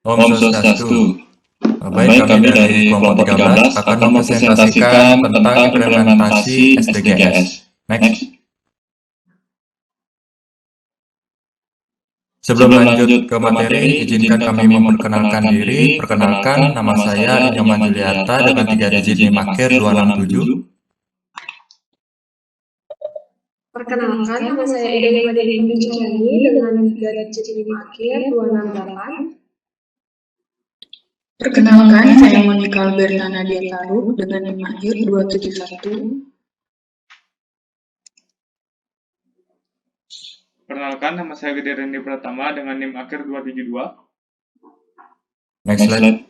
Om Om Swastiastu. Swastiastu. Baik, Baik, kami kami dari dari kelompok kelompok 13 akan 13 akan mempresentasikan mempresentasikan tentang tentang implementasi implementasi SDGs. SDGs. Next. Next. Sebelum Sebelum lanjut lanjut ke ke materi, materi, izinkan izinkan kami kami memperkenalkan memperkenalkan diri. diri. Perkenalkan, Perkenalkan, nama nama saya saya Inyoman Inyoman Juliarta Juliarta dengan dengan 3 3 digit digit NIM NIM akhir akhir 267. 267. Perkenalkan, nama saya Ida Madeni Pembicarani dengan 3 digit NIM akhir 268. Perkenalkan, saya Monika Albertana Diataru dengan NIM akhir 271. Perkenalkan, nama saya Gede Rendi Pratama dengan NIM akhir 272. Next slide.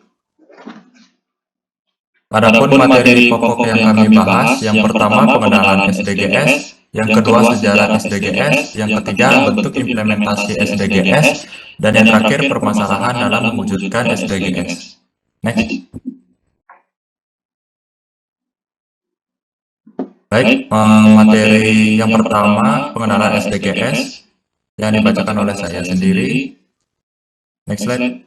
Adapun materi pokok yang kami bahas, yang pertama pengenalan SDGs, yang kedua sejarah SDGs, yang ketiga bentuk implementasi SDGs, dan yang terakhir permasalahan dalam mewujudkan SDGs. Next. Baik, materi yang pertama pengenalan SDGs yang dibacakan oleh saya sendiri. Next slide.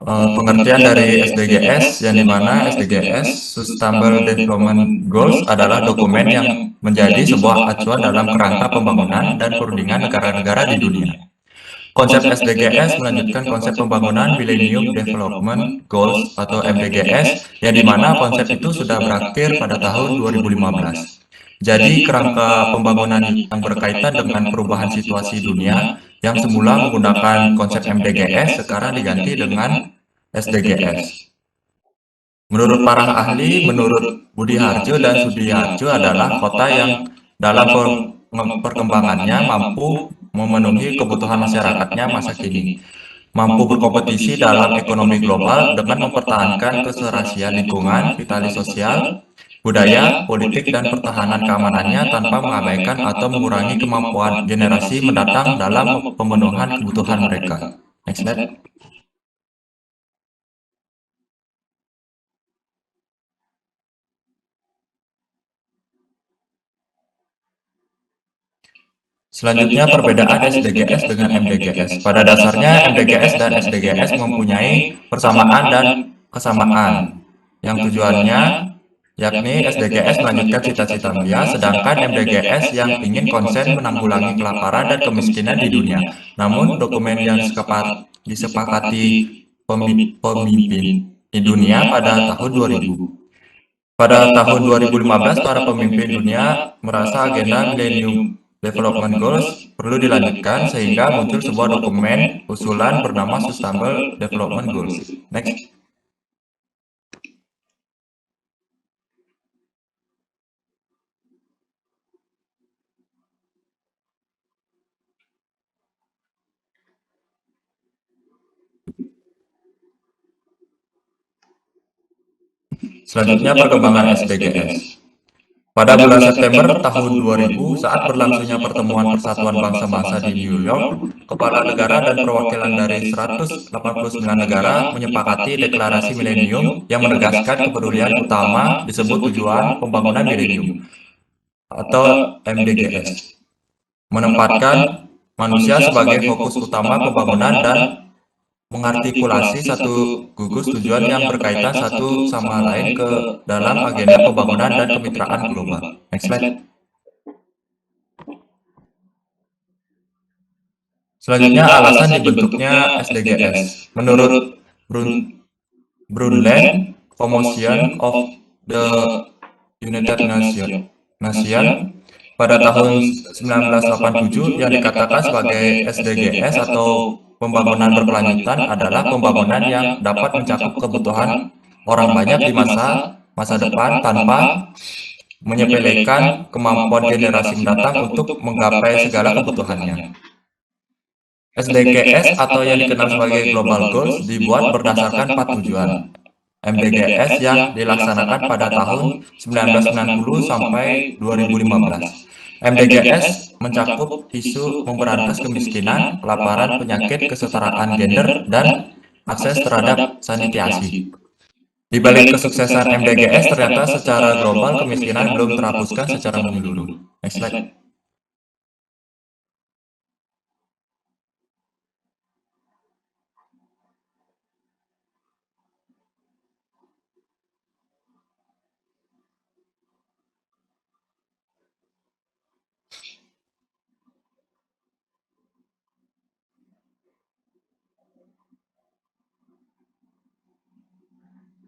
Pengertian dari SDGs, yang dimana SDGs Sustainable Development Goals adalah dokumen yang menjadi sebuah acuan dalam kerangka pembangunan dan perundingan negara-negara di dunia. Konsep SDGs melanjutkan konsep pembangunan Millennium Development Goals atau MDGs, yang dimana konsep itu sudah berakhir pada tahun 2015. Jadi kerangka pembangunan yang berkaitan dengan perubahan situasi dunia yang semula menggunakan konsep MDGs sekarang diganti dengan SDGs. Menurut para ahli, menurut Budi Harjo dan Sudi Harjo adalah kota yang dalam perkembangannya mampu memenuhi kebutuhan masyarakatnya masa kini, mampu berkompetisi dalam ekonomi global dengan mempertahankan keserasian lingkungan, vitalitas sosial, budaya, politik, dan pertahanan keamanannya tanpa mengabaikan atau mengurangi kemampuan generasi mendatang dalam pemenuhan kebutuhan mereka. Next slide. Selanjutnya, perbedaan SDGs dengan MDGs. Pada dasarnya, MDGs dan SDGs mempunyai persamaan dan kesamaan, yang tujuannya yakni SDGs melanjutkan cita-cita mulia, sedangkan MDGs yang ingin konsen menanggulangi kelaparan dan kemiskinan di dunia. Namun, dokumen yang disepakati pemimpin di dunia pada tahun 2000. Pada tahun 2015, para pemimpin dunia merasa agenda Millennium Development Goals perlu dilanjutkan sehingga muncul sebuah dokumen usulan bernama Sustainable Development Goals. Next. Selanjutnya, perkembangan SDGs. Pada bulan September tahun 2000, saat berlangsungnya pertemuan Persatuan Bangsa-Bangsa di New York, kepala negara dan perwakilan dari 189 negara menyepakati deklarasi milenium yang menegaskan kepedulian utama disebut tujuan pembangunan milenium atau MDGs, menempatkan manusia sebagai fokus utama pembangunan dan mengartikulasi satu gugus tujuan yang berkaitan satu sama lain ke dalam agenda pembangunan dan kemitraan global. Next slide. Selanjutnya, alasan dibentuknya SDGs. Menurut Brundtland Commission of the United Nations pada tahun 1987 yang dikatakan sebagai SDGs atau pembangunan berkelanjutan adalah pembangunan yang dapat mencakup kebutuhan orang banyak di masa depan tanpa menyepelekan kemampuan generasi mendatang untuk menggapai segala kebutuhannya. SDGs atau yang dikenal sebagai Global Goals dibuat berdasarkan 4 tujuan. MDGs yang dilaksanakan pada tahun 1990 sampai 2015. MDGs mencakup isu memberantas kemiskinan, kelaparan, penyakit, kesetaraan gender, dan akses terhadap sanitasi. Di balik kesuksesan MDGs, ternyata secara global kemiskinan belum terhapuskan secara menyeluruh. Next slide.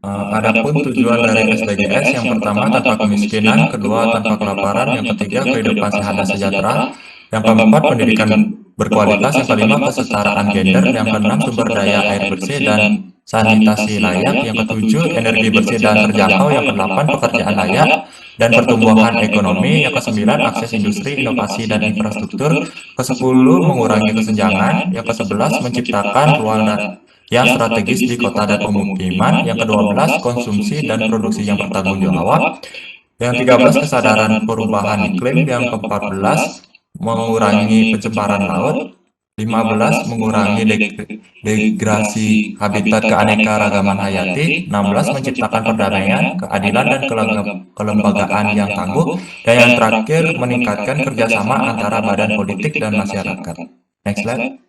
Adapun tujuan dari SDGs yang pertama tanpa kemiskinan, kedua tanpa kelaparan, yang ketiga kehidupan sehat dan sejahtera, yang keempat pendidikan berkualitas, yang kelima kesetaraan gender, yang keenam sumber daya air bersih dan sanitasi layak, yang ketujuh energi bersih dan terjangkau, yang kedelapan pekerjaan layak dan pertumbuhan ekonomi, yang kesembilan akses industri, inovasi dan infrastruktur, kesepuluh mengurangi kesenjangan, yang kesebelas menciptakan ruang yang strategis di kota dan pemukiman, yang ke-12 konsumsi dan produksi yang bertanggung jawab, yang 13 kesadaran perubahan iklim, yang ke-14 mengurangi pencemaran laut, 15 mengurangi degrasi habitat keanekaragaman hayati, 16 menciptakan perdamaian, keadilan dan kelembagaan yang tangguh, dan yang terakhir meningkatkan kerjasama antara badan politik dan masyarakat. Next slide.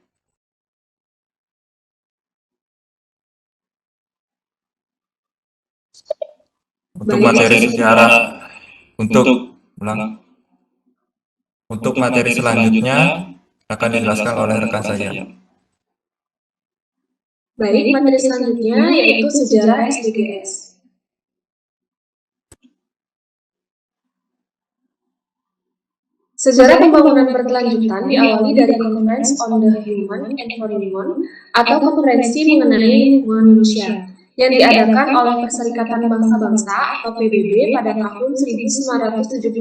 Untuk materi sejarah, untuk materi selanjutnya akan dijelaskan oleh rekan saya. Baik, materi selanjutnya yaitu sejarah SDGs. Sejarah pembangunan berkelanjutan diawali dari Conference on the Human Environment atau Konferensi mengenai lingkungan manusia yang diadakan oleh Perserikatan Bangsa-Bangsa atau PBB pada tahun 1972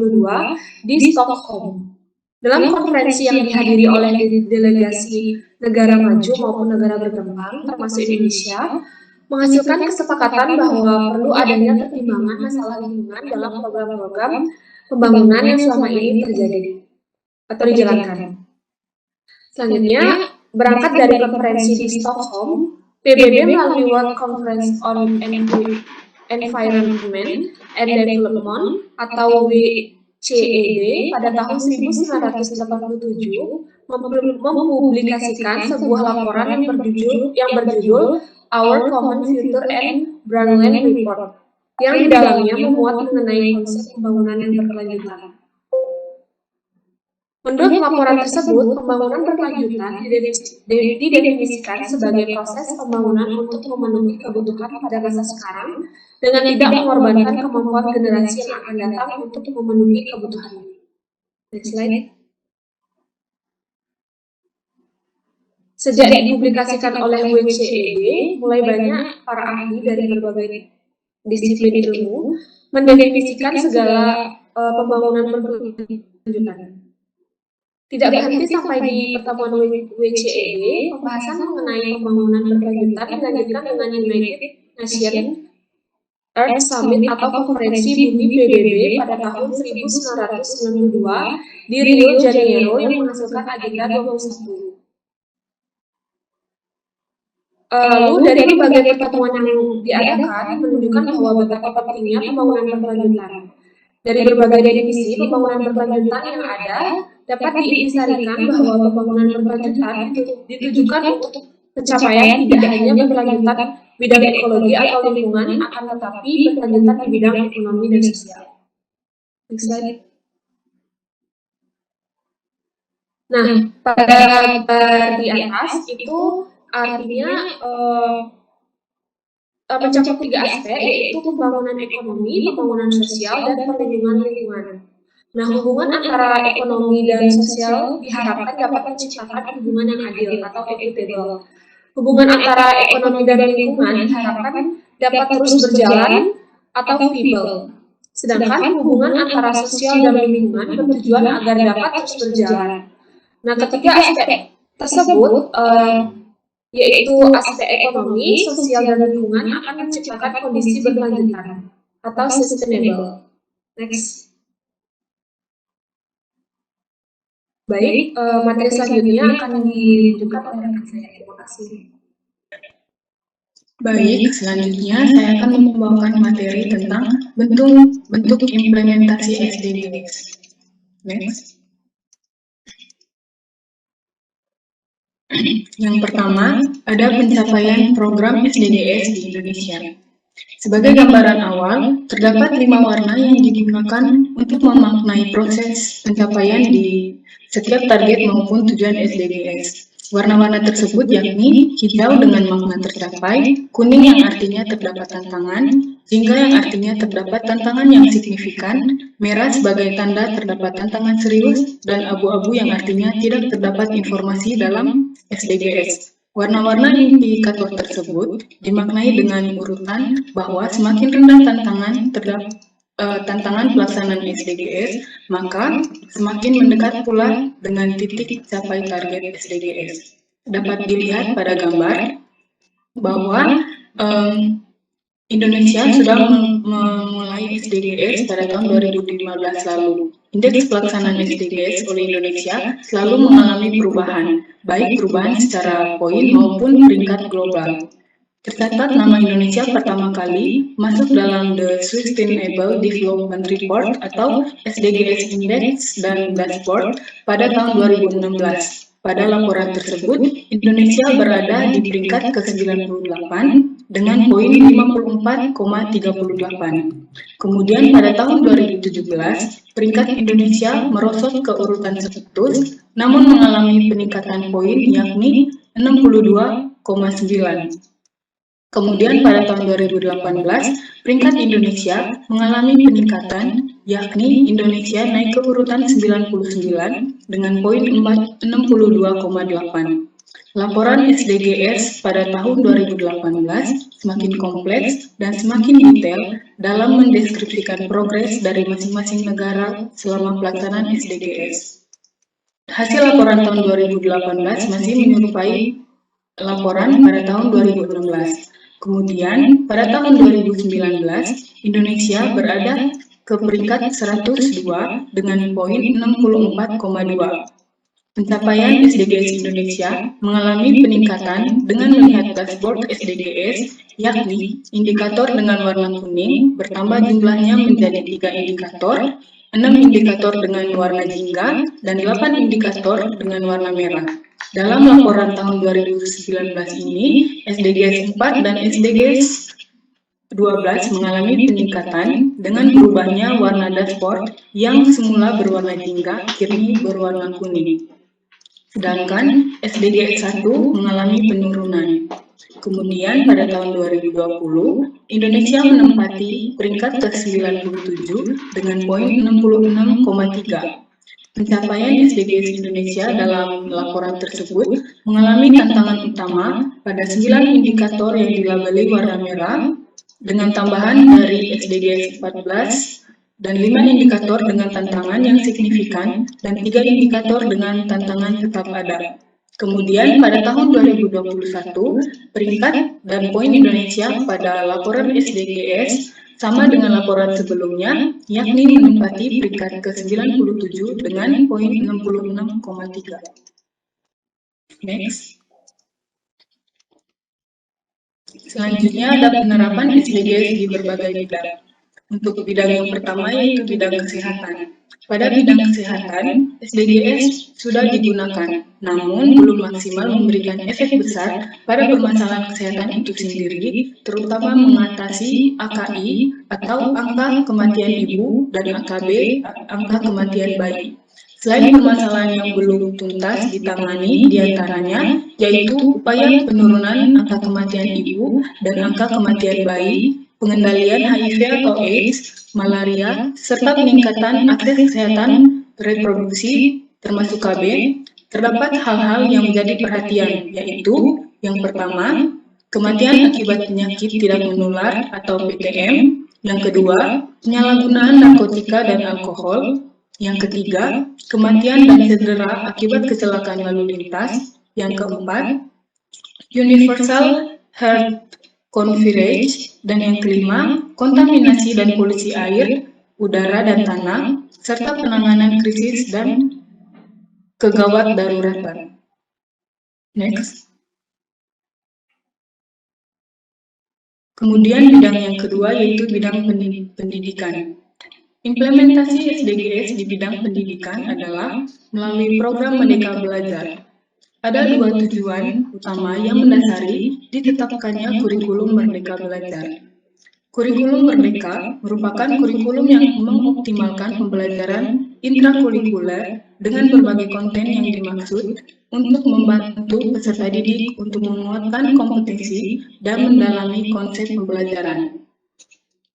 di Stockholm. Dalam konferensi yang dihadiri oleh delegasi negara maju maupun negara berkembang, termasuk Indonesia, menghasilkan kesepakatan bahwa perlu adanya pertimbangan masalah lingkungan dalam program-program pembangunan yang selama ini terjadi atau dijalankan. Selanjutnya, berangkat dari konferensi di Stockholm, PBB melalui World Conference on Environment and Development atau WCED pada tahun 1987 mempublikasikan sebuah laporan yang berjudul Our Common Future and Brundtland Report, yang di dalamnya memuat mengenai konsep pembangunan yang berkelanjutan. Menurut laporan tersebut, pembangunan berkelanjutan didefinisikan sebagai proses pembangunan untuk memenuhi kebutuhan pada masa sekarang dengan tidak mengorbankan kemampuan generasi yang akan datang untuk memenuhi kebutuhannya. Next slide. Sejak dipublikasikan oleh WCED, mulai banyak para ahli dari berbagai disiplin ilmu mendefinisikan segala pembangunan berkelanjutan. Tidak berhenti sampai di pertemuan WCED, pembahasan mengenai pembangunan berkelanjutan dilanjutkan dengan United Nations Earth Summit atau konferensi bumi PBB pada tahun 1992 di Rio de Janeiro yang menghasilkan agenda 21. Lalu dari berbagai pertemuan yang diadakan menunjukkan bahwa betapa pentingnya pembangunan berkelanjutan. Dari berbagai definisi pembangunan berkelanjutan yang ada, dapat diintisarikan bahwa pembangunan berkelanjutan ditujukan untuk pencapaian tidak hanya berkelanjutan bidang ekologi atau lingkungan, akan tetapi berkelanjutan di bidang ekonomi dan sosial. Next slide. Nah, pada gambar di atas itu artinya mencakup tiga aspek, yaitu pembangunan ekonomi, pembangunan sosial, dan perlindungan lingkungan. Nah, hubungan antara ekonomi dan sosial diharapkan dapat menciptakan hubungan yang adil atau equitable. Hubungan antara ekonomi dan lingkungan diharapkan dapat terus berjalan atau feasible. Sedangkan hubungan antara sosial dan lingkungan bertujuan agar dapat terus berjalan. Nah, ketiga aspek tersebut yaitu aspek ekonomi, sosial, dan lingkungan akan menciptakan kondisi berkelanjutan atau sustainable. Next. Baik, materi selanjutnya akan ditunjukkan oleh rekan saya. Terima kasih. Baik, selanjutnya saya akan membawakan materi tentang bentuk implementasi SDGs. Next. Yang pertama, ada pencapaian program SDGs di Indonesia. Sebagai gambaran awal, terdapat 5 warna yang digunakan untuk memaknai proses pencapaian di setiap target maupun tujuan SDGs. Warna-warna tersebut yakni hijau dengan makna tercapai, kuning yang artinya terdapat tantangan, jingga yang artinya terdapat tantangan yang signifikan, merah sebagai tanda terdapat tantangan serius, dan abu-abu yang artinya tidak terdapat informasi dalam SDGs. Warna-warna indikator tersebut dimaknai dengan urutan bahwa semakin rendah tantangan pelaksanaan SDGs, maka semakin mendekat pula dengan titik capai target SDGs. Dapat dilihat pada gambar bahwa Indonesia sudah memulai SDGs pada tahun 2015 lalu. Indeks pelaksanaan SDGs oleh Indonesia selalu mengalami perubahan, baik perubahan secara poin maupun peringkat global. Tercatat nama Indonesia pertama kali masuk dalam The Sustainable Development Report atau SDGs Index dan Dashboard pada tahun 2016. Pada laporan tersebut, Indonesia berada di peringkat ke-98 dengan poin 54,38. Kemudian pada tahun 2017, peringkat Indonesia merosot ke urutan 100, namun mengalami peningkatan poin yakni 62,9. Kemudian pada tahun 2018, peringkat Indonesia mengalami peningkatan, yakni Indonesia naik ke urutan 99 dengan poin 62,8. Laporan SDGs pada tahun 2018 semakin kompleks dan semakin detail dalam mendeskripsikan progres dari masing-masing negara selama pelaksanaan SDGs. Hasil laporan tahun 2018 masih menyerupai laporan pada tahun 2016. Kemudian, pada tahun 2019, Indonesia berada ke peringkat 102 dengan poin 64,2. Pencapaian SDGs Indonesia mengalami peningkatan dengan melihat dashboard SDGs, yakni indikator dengan warna kuning bertambah jumlahnya menjadi 3 indikator, 6 indikator dengan warna jingga, dan 8 indikator dengan warna merah. Dalam laporan tahun 2019 ini, SDGs 4 dan SDGs 12 mengalami peningkatan dengan berubahnya warna dashboard yang semula berwarna jingga kini berwarna kuning. Sedangkan SDGs 1 mengalami penurunan. Kemudian pada tahun 2020, Indonesia menempati peringkat ke-97 dengan poin 66,3. Pencapaian SDGs Indonesia dalam laporan tersebut mengalami tantangan utama pada 9 indikator yang dilabeli warna merah dengan tambahan dari SDGs 14 dan 5 indikator dengan tantangan yang signifikan dan 3 indikator dengan tantangan tetap ada. Kemudian pada tahun 2021, peringkat dan poin Indonesia pada laporan SDGs sama dengan laporan sebelumnya, yakni menempati peringkat ke-97 dengan poin 66,3. Next. Selanjutnya ada penerapan SDGs di berbagai bidang. Untuk bidang yang pertama yaitu bidang kesehatan. Pada bidang kesehatan, SDGs sudah digunakan, namun belum maksimal memberikan efek besar pada permasalahan kesehatan itu sendiri, terutama mengatasi AKI atau angka kematian ibu dan AKB, angka kematian bayi. Selain permasalahan yang belum tuntas ditangani, diantaranya yaitu upaya penurunan angka kematian ibu dan angka kematian bayi, pengendalian HIV atau AIDS, malaria, serta peningkatan akses kesehatan reproduksi termasuk KB, terdapat hal-hal yang menjadi perhatian, yaitu yang pertama, kematian akibat penyakit tidak menular atau PTM, yang kedua, penyalahgunaan narkotika dan alkohol, yang ketiga, kematian dan cedera akibat kecelakaan lalu lintas, yang keempat, universal health coverage, dan yang kelima, kontaminasi dan polusi air, udara dan tanah, serta penanganan krisis dan kegawat daruratan. Next. Kemudian bidang yang kedua yaitu bidang pendidikan. Implementasi SDGs di bidang pendidikan adalah melalui program Merdeka Belajar. Ada dua tujuan utama yang mendasari ditetapkannya kurikulum Merdeka Belajar. Kurikulum Merdeka merupakan kurikulum yang mengoptimalkan pembelajaran intrakurikuler dengan berbagai konten yang dimaksud untuk membantu peserta didik untuk menguatkan kompetensi dan mendalami konsep pembelajaran.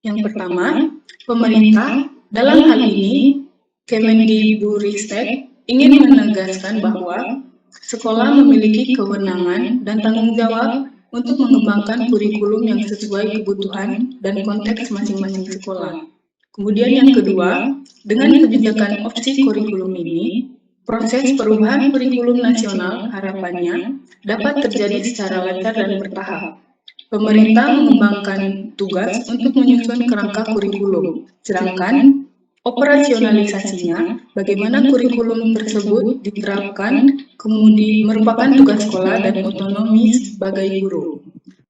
Yang pertama, pemerintah dalam hal ini Kemendikbudristek ingin menegaskan bahwa sekolah memiliki kewenangan dan tanggung jawab untuk mengembangkan kurikulum yang sesuai kebutuhan dan konteks masing-masing sekolah. Kemudian yang kedua, dengan kebijakan opsi kurikulum ini, proses perubahan kurikulum nasional harapannya dapat terjadi secara lancar dan bertahap. Pemerintah mengembangkan tugas untuk menyusun kerangka kurikulum, sedangkan operasionalisasinya, bagaimana kurikulum tersebut diterapkan, kemudian merupakan tugas sekolah dan otonomi sebagai guru.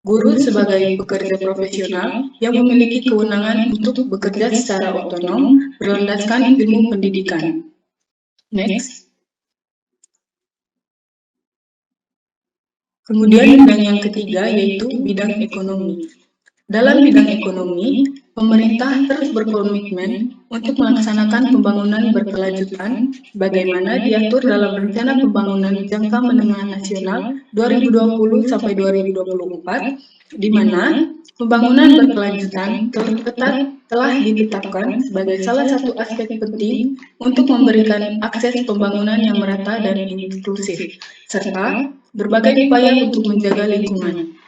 Guru sebagai pekerja profesional yang memiliki kewenangan untuk bekerja secara otonom berlandaskan ilmu pendidikan. Next. Kemudian bidang yang ketiga yaitu bidang ekonomi. Dalam bidang ekonomi, pemerintah terus berkomitmen untuk melaksanakan pembangunan berkelanjutan bagaimana diatur dalam Rencana Pembangunan Jangka Menengah Nasional 2020 sampai 2024, di mana pembangunan berkelanjutan telah ditetapkan sebagai salah satu aspek penting untuk memberikan akses pembangunan yang merata dan inklusif, serta berbagai upaya untuk menjaga lingkungan.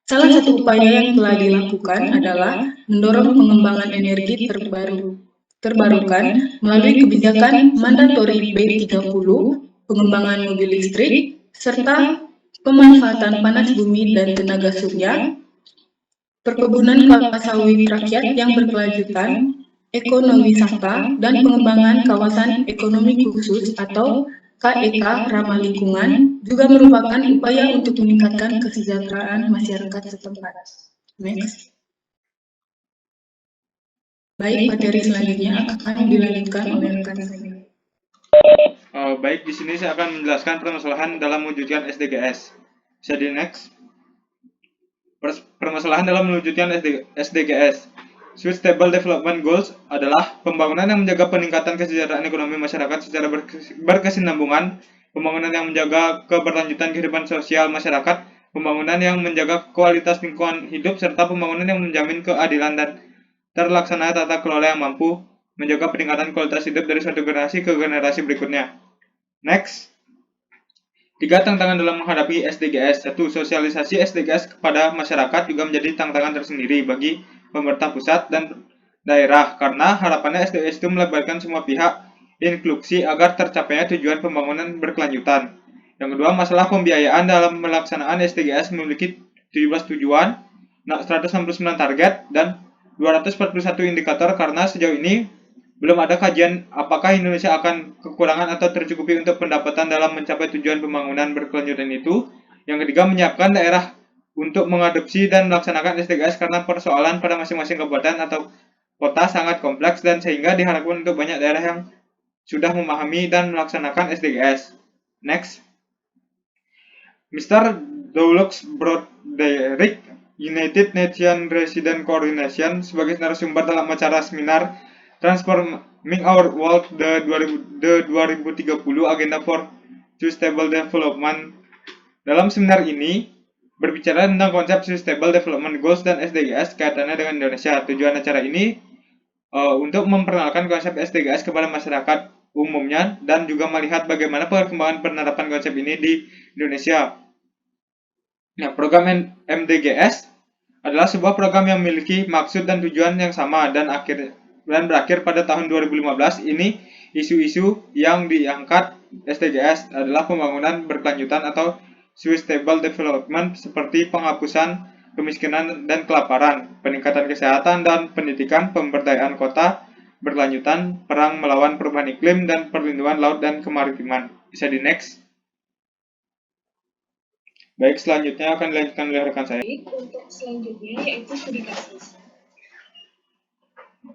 Salah satu upaya yang telah dilakukan adalah mendorong pengembangan energi terbarukan melalui kebijakan mandatori B30, pengembangan mobil listrik, serta pemanfaatan panas bumi dan tenaga surya, perkebunan kelapa sawit rakyat yang berkelanjutan, ekonomi wisata, dan pengembangan kawasan ekonomi khusus atau KEK ramah lingkungan juga merupakan upaya untuk meningkatkan kesejahteraan masyarakat setempat. Next. Baik, materi selanjutnya akan dilanjutkan oleh rekan saya. Baik, di sini saya akan menjelaskan permasalahan dalam mewujudkan SDGs. Bisa di next. Permasalahan dalam mewujudkan SDGs. Sustainable Development Goals adalah pembangunan yang menjaga peningkatan kesejahteraan ekonomi masyarakat secara berkesinambungan, pembangunan yang menjaga keberlanjutan kehidupan sosial masyarakat, pembangunan yang menjaga kualitas lingkungan hidup, serta pembangunan yang menjamin keadilan dan terlaksana tata kelola yang mampu menjaga peningkatan kualitas hidup dari suatu generasi ke generasi berikutnya. Next. 3 tantangan dalam menghadapi SDGs. 1. Sosialisasi SDGs kepada masyarakat juga menjadi tantangan tersendiri bagi pemerintah pusat dan daerah, karena harapannya SDGs itu melibatkan semua pihak inklusi agar tercapainya tujuan pembangunan berkelanjutan. Yang kedua, masalah pembiayaan dalam melaksanaan SDGs memiliki 17 tujuan, 169 target, dan 241 indikator, karena sejauh ini belum ada kajian apakah Indonesia akan kekurangan atau tercukupi untuk pendapatan dalam mencapai tujuan pembangunan berkelanjutan itu. Yang ketiga, menyiapkan daerah untuk mengadopsi dan melaksanakan SDGs karena persoalan pada masing-masing kabupaten atau kota sangat kompleks dan sehingga diharapkan untuk banyak daerah yang sudah memahami dan melaksanakan SDGs. Next. Mr. Doulux Broderick, United Nations Resident Coordination, sebagai narasumber dalam acara seminar Transforming Our World the 2030 Agenda for Sustainable Development. Dalam seminar ini berbicara tentang konsep Sustainable Development Goals dan SDGs kaitannya dengan Indonesia. Tujuan acara ini untuk memperkenalkan konsep SDGs kepada masyarakat umumnya dan juga melihat bagaimana perkembangan penerapan konsep ini di Indonesia. Nah, program MDGs adalah sebuah program yang memiliki maksud dan tujuan yang sama dan berakhir pada tahun 2015. Ini isu-isu yang diangkat SDGs adalah pembangunan berkelanjutan atau Sustainable Development seperti penghapusan kemiskinan dan kelaparan, peningkatan kesehatan dan pendidikan, pemberdayaan kota berkelanjutan, perang melawan perubahan iklim, dan perlindungan laut dan kemaritiman. Bisa di next. Baik, selanjutnya akan dilanjutkan oleh rekan saya. Baik, untuk selanjutnya yaitu studi kasus.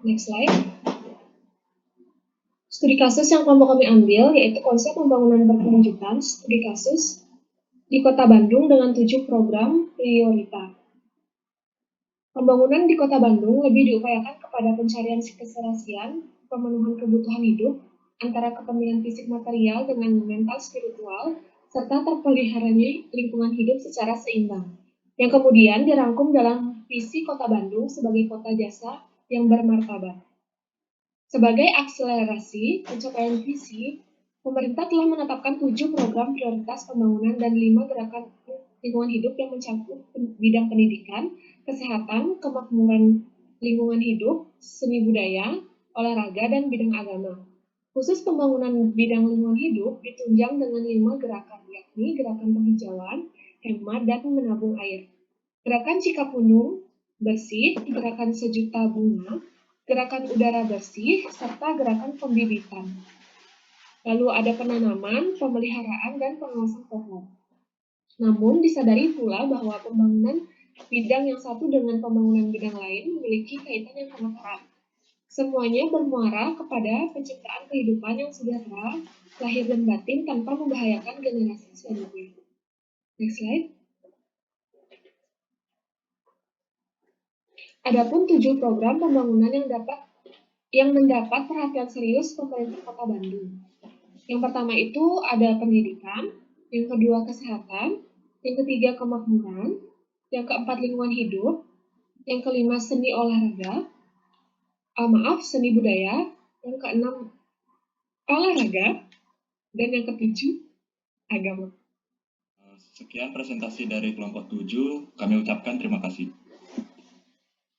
Next slide. Studi kasus yang kelompok kami ambil yaitu konsep pembangunan berkelanjutan studi kasus di Kota Bandung dengan 7 program prioritas. Pembangunan di Kota Bandung lebih diupayakan kepada pencarian keserasian, pemenuhan kebutuhan hidup antara kepemilikan fisik material dengan mental spiritual, serta terpeliharanya lingkungan hidup secara seimbang, yang kemudian dirangkum dalam visi Kota Bandung sebagai kota jasa yang bermartabat. Sebagai akselerasi pencapaian visi, pemerintah telah menetapkan 7 program prioritas pembangunan dan 5 gerakan lingkungan hidup yang mencakup bidang pendidikan, kesehatan, kemakmuran lingkungan hidup, seni budaya, olahraga, dan bidang agama. Khusus pembangunan bidang lingkungan hidup ditunjang dengan 5 gerakan, yakni gerakan penghijauan, hemat, dan menabung air. Gerakan Cikapundung bersih, gerakan sejuta bunga, gerakan udara bersih, serta gerakan pembibitan. Lalu ada penanaman, pemeliharaan, dan pengawasan pohon. Namun disadari pula bahwa pembangunan bidang yang satu dengan pembangunan bidang lain memiliki kaitan yang sangat erat. Semuanya bermuara kepada penciptaan kehidupan yang sejahtera, lahir dan batin tanpa membahayakan generasi selanjutnya. Next slide. Adapun 7 program pembangunan yang mendapat perhatian serius pemerintah Kota Bandung. Yang pertama itu ada pendidikan, yang kedua kesehatan, yang ketiga kemakmuran, yang keempat lingkungan hidup, yang kelima seni seni budaya, yang keenam olahraga, dan yang ketujuh agama. Sekian presentasi dari kelompok 7, kami ucapkan terima kasih.